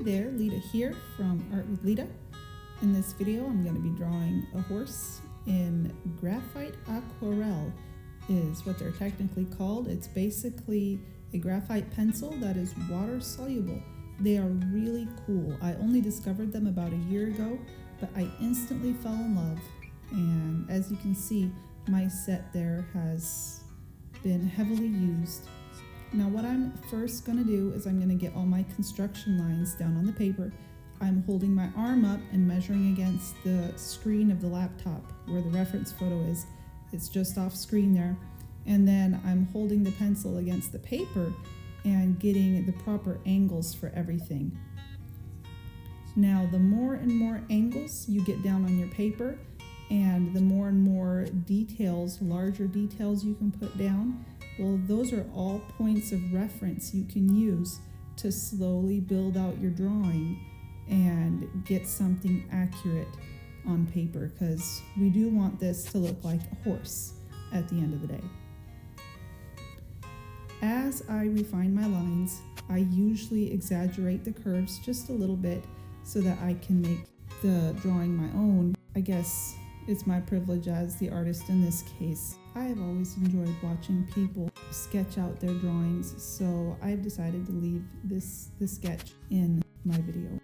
there, Lita here from Art with Lita. In this video I'm going to be drawing a horse in Graphite Aquarelle is what they're technically called. It's basically a graphite pencil that is water soluble. They are really cool. I only discovered them about a year ago, but I instantly fell in love, and as you can see, my set there has been heavily used. Now what I'm first going to do is I'm going to get all my construction lines down on the paper. I'm holding my arm up and measuring against the screen of the laptop where the reference photo is. It's just off screen there. And then I'm holding the pencil against the paper and getting the proper angles for everything. Now the more and more angles you get down on your paper, and the more and more details, larger details you can put down, well, those are all points of reference you can use to slowly build out your drawing and get something accurate on paper, because we do want this to look like a horse at the end of the day. As I refine my lines, I usually exaggerate the curves just a little bit so that I can make the drawing my own. I guess it's my privilege as the artist in this case. I have always enjoyed watching people sketch out their drawings, so I've decided to leave this sketch in my video.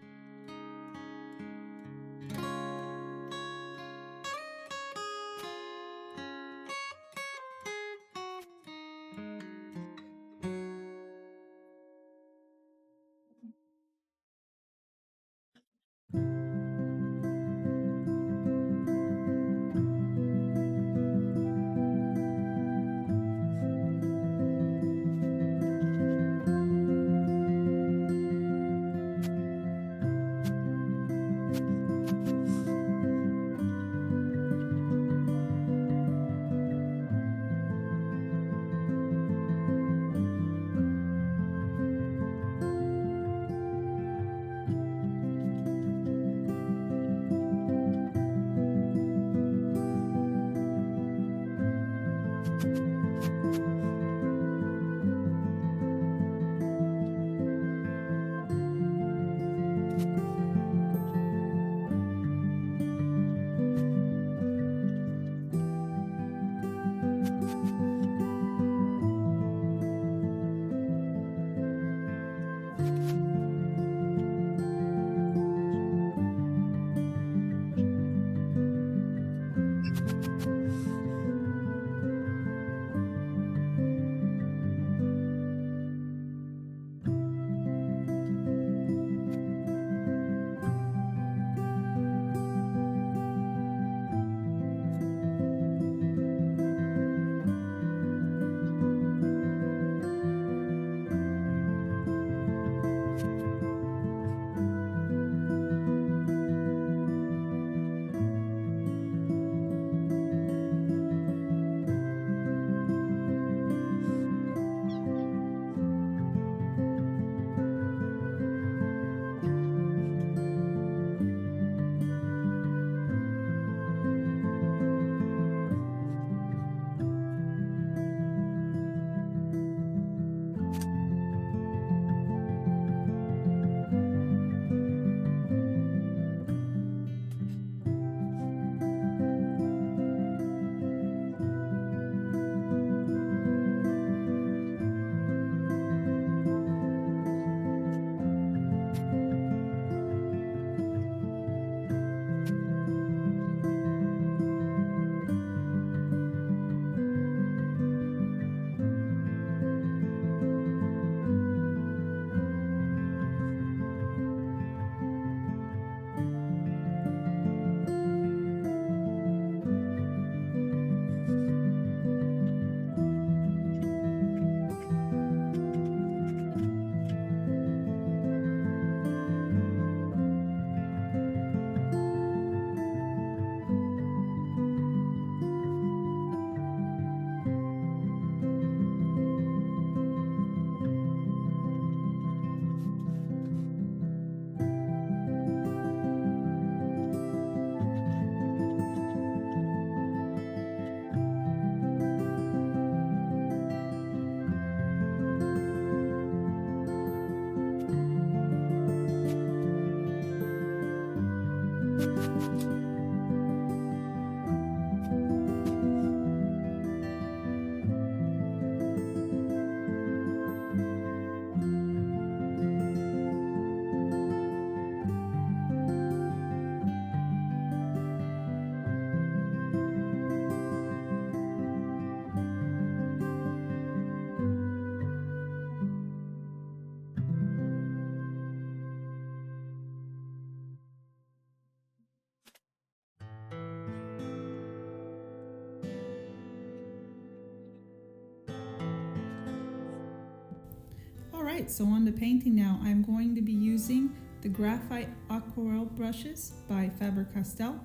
Alright, so on to painting now. I'm going to be using the Graphite Aquarelle brushes by Faber-Castell.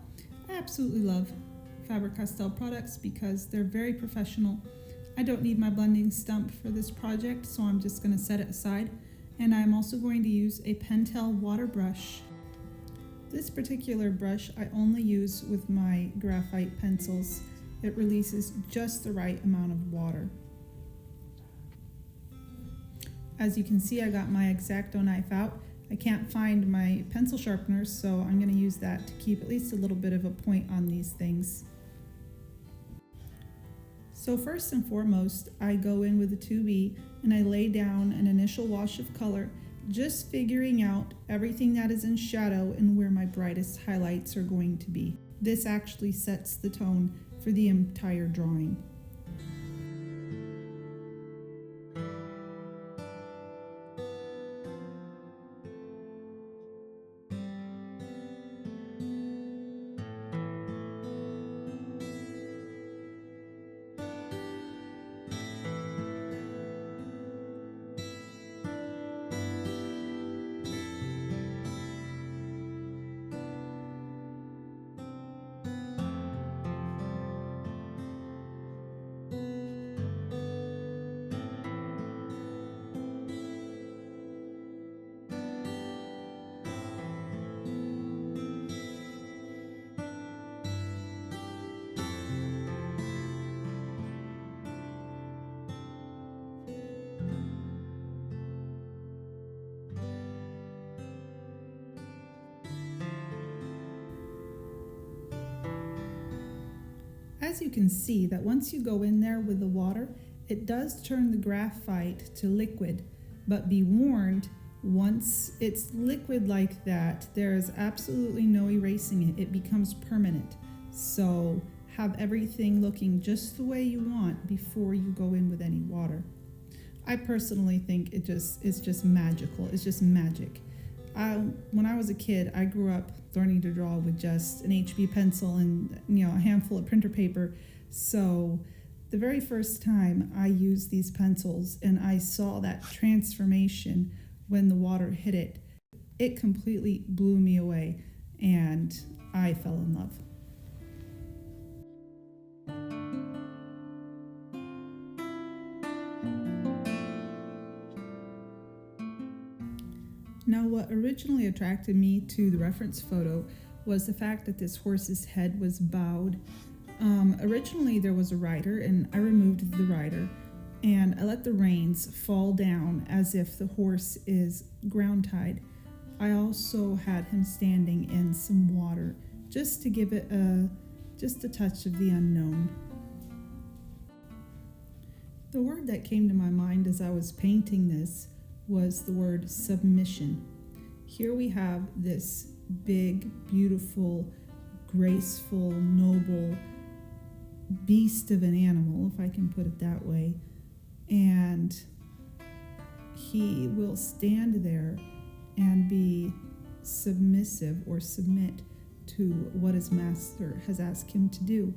I absolutely love Faber-Castell products because they're very professional. I don't need my blending stump for this project, so I'm just going to set it aside. And I'm also going to use a Pentel water brush. This particular brush I only use with my graphite pencils. It releases just the right amount of water. As you can see, I got my X-Acto knife out. I can't find my pencil sharpeners, so I'm going to use that to keep at least a little bit of a point on these things. So first and foremost, I go in with a 2B and I lay down an initial wash of color, just figuring out everything that is in shadow and where my brightest highlights are going to be. This actually sets the tone for the entire drawing. As you can see, that once you go in there with the water, it does turn the graphite to liquid, but be warned, once it's liquid like that, there is absolutely no erasing it. It becomes permanent. So have everything looking just the way you want before you go in with any water. I personally think it's just magical. It's just magic. When I was a kid, I grew up learning to draw with just an HB pencil and a handful of printer paper. So the very first time I used these pencils and I saw that transformation when the water hit it, it completely blew me away and I fell in love. Now, what originally attracted me to the reference photo was the fact that this horse's head was bowed. Originally there was a rider and I removed the rider and I let the reins fall down as if the horse is ground tied. I also had him standing in some water just to give it just a touch of the unknown. The word that came to my mind as I was painting this was the word submission. Here we have this big, beautiful, graceful, noble beast of an animal, if I can put it that way, and he will stand there and be submissive or submit to what his master has asked him to do.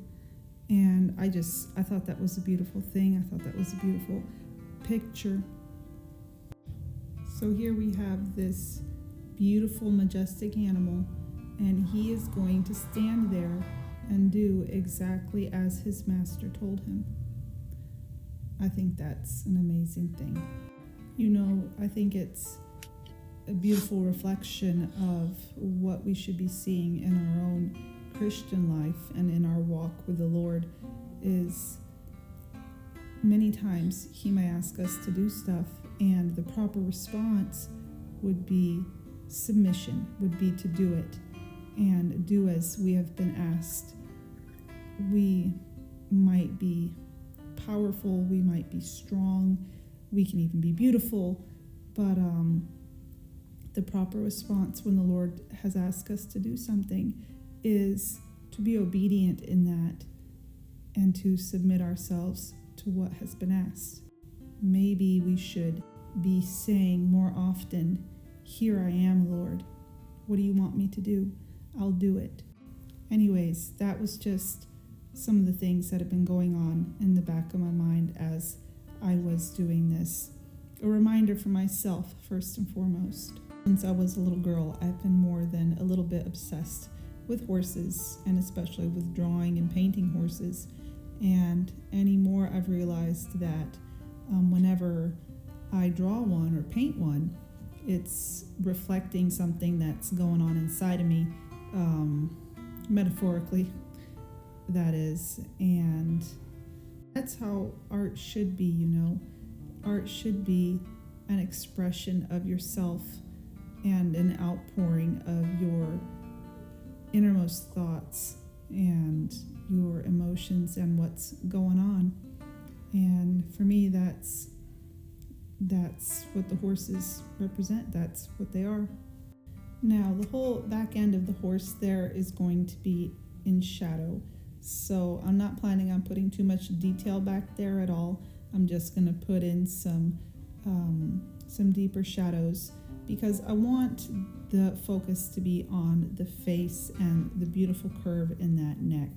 And I thought that was a beautiful thing. I thought that was a beautiful picture. So here we have this beautiful, majestic animal, and he is going to stand there and do exactly as his master told him. I think that's an amazing thing. I think it's a beautiful reflection of what we should be seeing in our own Christian life and in our walk with the Lord. Is many times he may ask us to do stuff, and the proper response would be submission, would be to do it and do as we have been asked. We might be powerful, we might be strong, we can even be beautiful, but the proper response when the Lord has asked us to do something is to be obedient in that and to submit ourselves to what has been asked. Maybe we should be saying more often, "Here I am, Lord. What do you want me to do? I'll do it." Anyways, that was just some of the things that have been going on in the back of my mind as I was doing this. a reminder for myself, first and foremost. Since I was a little girl, I've been more than a little bit obsessed with horses, and especially with drawing and painting horses. And anymore, I've realized that whenever I draw one or paint one, it's reflecting something that's going on inside of me, metaphorically, that is. And that's how art should be, you know. Art should be an expression of yourself and an outpouring of your innermost thoughts and your emotions and what's going on. And for me, that's what the horses represent. That's what they are. Now, the whole back end of the horse there is going to be in shadow. So I'm not planning on putting too much detail back there at all. I'm just going to put in some deeper shadows because I want the focus to be on the face and the beautiful curve in that neck.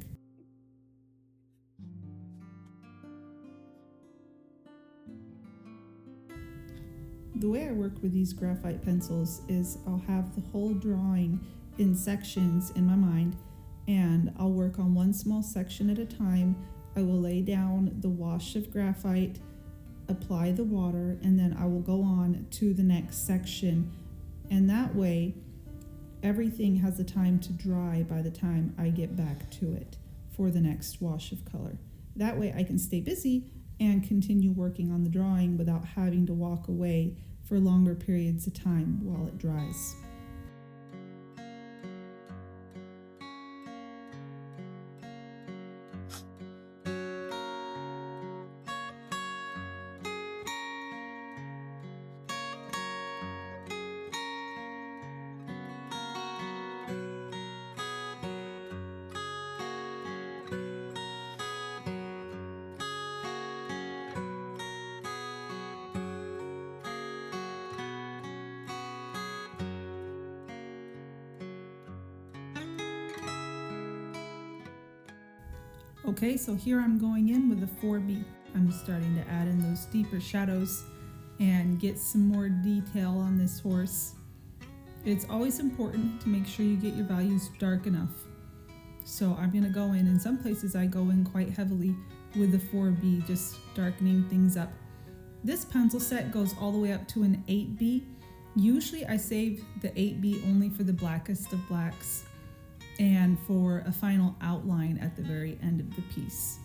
The way I work with these graphite pencils is I'll have the whole drawing in sections in my mind, and I'll work on one small section at a time. I will lay down the wash of graphite, apply the water, and then I will go on to the next section. And that way, everything has the time to dry by the time I get back to it for the next wash of color. That way I can stay busy and continue working on the drawing without having to walk away for longer periods of time while it dries. Okay, so here I'm going in with a 4B. I'm starting to add in those deeper shadows and get some more detail on this horse. It's always important to make sure you get your values dark enough. So I'm going to go in some places I go in quite heavily with the 4B, just darkening things up. This pencil set goes all the way up to an 8B. Usually I save the 8B only for the blackest of blacks and for a final outline at the very end of the piece.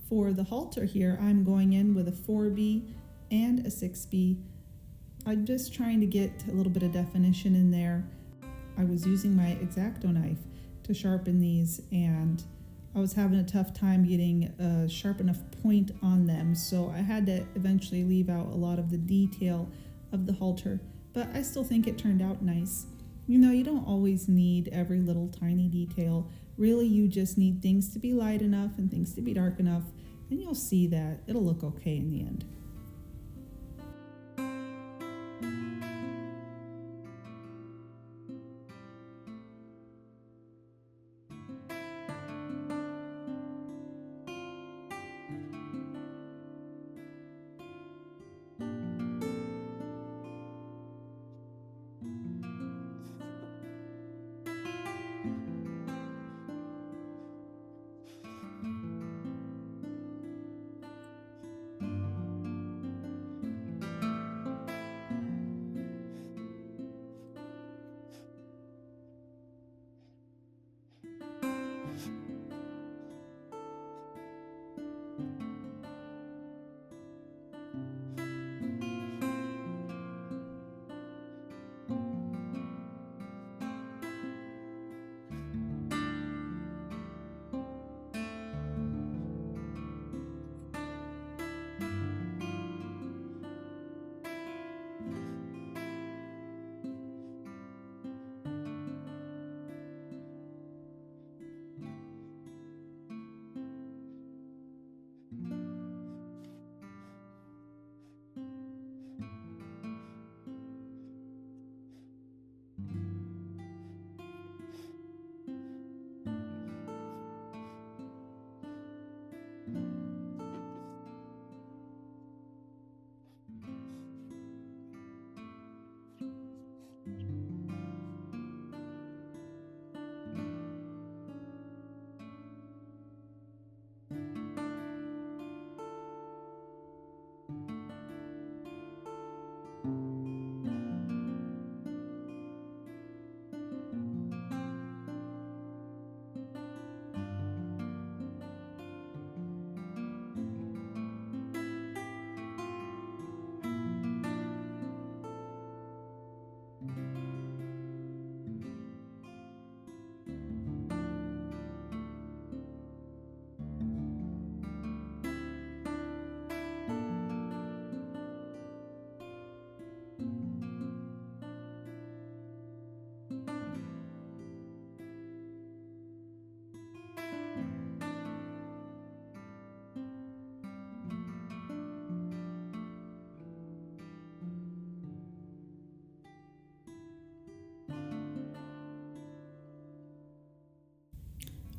For the halter here, I'm going in with a 4B and a 6B. I'm just trying to get a little bit of definition in there. I was using my X-Acto knife to sharpen these, and I was having a tough time getting a sharp enough point on them, so I had to eventually leave out a lot of the detail of the halter, but I still think it turned out nice. You know, you don't always need every little tiny detail. Really, you just need things to be light enough and things to be dark enough, and you'll see that it'll look okay in the end.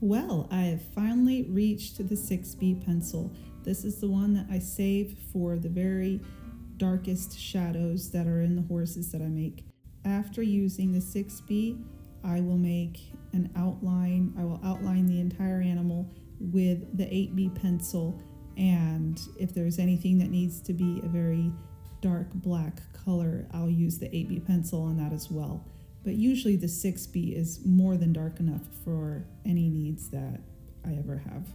Well, I have finally reached the 6B pencil. This is the one that I save for the very darkest shadows that are in the horses that I make. After using the 6B, I will make an outline. I will outline the entire animal with the 8B pencil, and if there's anything that needs to be a very dark black color, I'll use the 8B pencil on that as well. But usually the 6B is more than dark enough for any needs that I ever have.